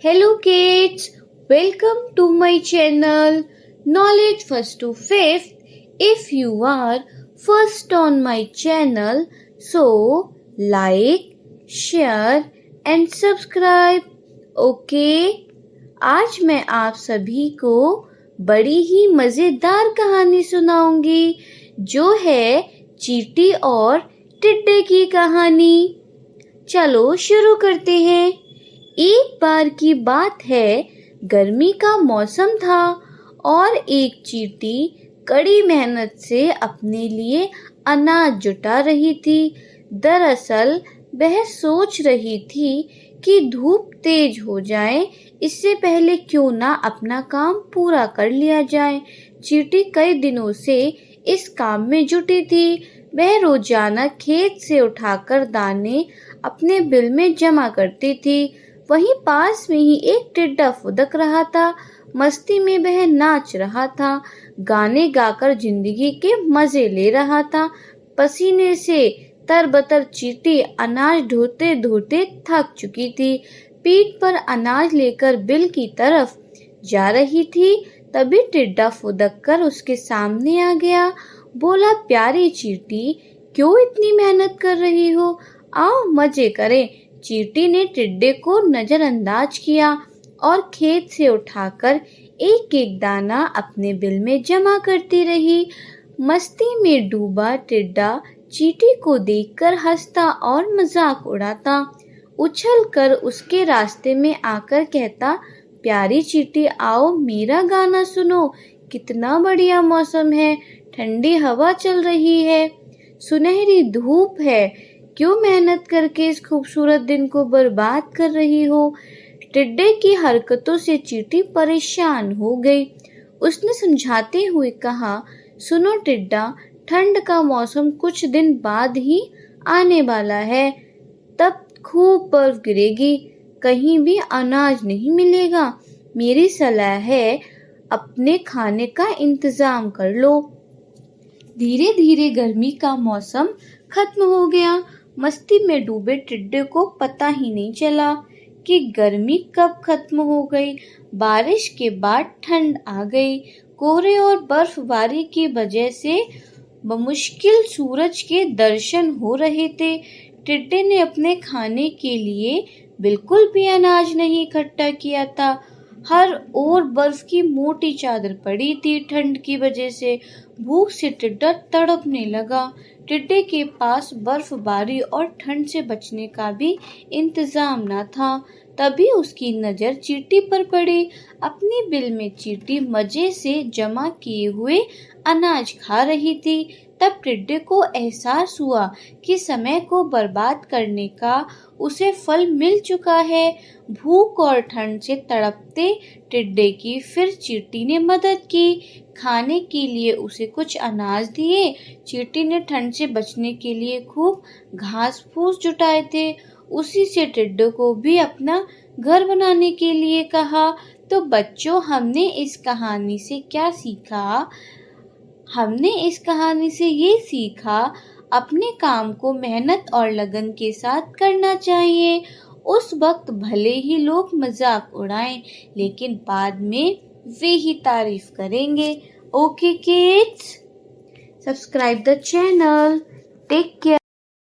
Hello kids, welcome to my channel Knowledge First to Fifth. If you are first on my channel, so like, share and subscribe. Okay? आज मैं आप सभी को बड़ी ही मजेदार कहानी सुनाऊंगी जो है चींटी और टिड्डे की कहानी। चलो शुरू करते हैं। एक बार की बात है, गर्मी का मौसम था और एक चींटी कड़ी मेहनत से अपने लिए अनाज जुटा रही थी। दरअसल वह सोच रही थी कि धूप तेज हो जाए, इससे पहले क्यों ना अपना काम पूरा कर लिया जाए। चींटी कई दिनों से इस काम में जुटी थी। वह रोजाना खेत से उठाकर दाने अपने बिल में जमा करती थी। वहीं पास में ही एक टिड्डा फुदक रहा था। मस्ती में वह नाच रहा था, गाने गाकर जिंदगी के मजे ले रहा था। पसीने से तरबतर चींटी अनाज ढोते ढोते थक चुकी थी। पीठ पर अनाज लेकर बिल की तरफ जा रही थी, तभी टिड्डा फुदक कर उसके सामने आ गया। बोला, प्यारी चींटी, क्यों इतनी मेहनत कर रही हो? आओ मजे करें। चींटी ने टिड्डे को नजरअंदाज किया और खेत से उठाकर एक एक दाना अपने बिल में जमा करती रही। मस्ती में डूबा टिड्डा चींटी को देखकर हंसता और मजाक उड़ाता। उछल कर उसके रास्ते में आकर कहता, प्यारी चींटी, आओ मेरा गाना सुनो। कितना बढ़िया मौसम है, ठंडी हवा चल रही है, सुनहरी धूप है। क्यों मेहनत करके इस खूबसूरत दिन को बर्बाद कर रही हो? टिड्डे की हरकतों से चींटी परेशान हो गई। उसने समझाते हुए कहा, सुनो टिड्डा, ठंड का मौसम कुछ दिन बाद ही आने वाला है। तब खूब बर्फ गिरेगी, कहीं भी अनाज नहीं मिलेगा। मेरी सलाह है, अपने खाने का इंतजाम कर लो। धीरे धीरे गर्मी का मौसम खत्म हो गया। मस्ती में डूबे टिड्डे को पता ही नहीं चला कि गर्मी कब खत्म हो गई। बारिश के बाद ठंड आ गई। कोहरे और बर्फबारी की वजह से बमुश्किल सूरज के दर्शन हो रहे थे। टिड्डे ने अपने खाने के लिए बिल्कुल भी अनाज नहीं इकट्ठा किया था। हर ओर बर्फ की मोटी चादर पड़ी थी। ठंड की वजह से भूख से टिड्डा तड़पने लगा। टिड्डे के पास बर्फबारी और ठंड से बचने का भी इंतजाम न था। तभी उसकी नजर चींटी पर पड़ी। अपनी बिल में चींटी मजे से जमा किए हुए अनाज खा रही थी। तब टिड्डे को एहसास हुआ कि समय को बर्बाद करने का उसे फल मिल चुका है। भूख और ठंड से तड़पते टिड्डे की फिर चींटी ने मदद की। खाने के लिए उसे कुछ अनाज दिए। चींटी ने ठंड से बचने के लिए खूब घास फूस जुटाए थे। उसी से टिड्डे को भी अपना घर बनाने के लिए कहा। तो बच्चों, हमने इस कहानी से क्या सीखा? हमने इस कहानी से ये सीखा, अपने काम को मेहनत और लगन के साथ करना चाहिए। उस वक्त भले ही लोग मजाक उड़ाएं, लेकिन बाद में वे ही तारीफ करेंगे। Okay kids, subscribe the channel. Take care.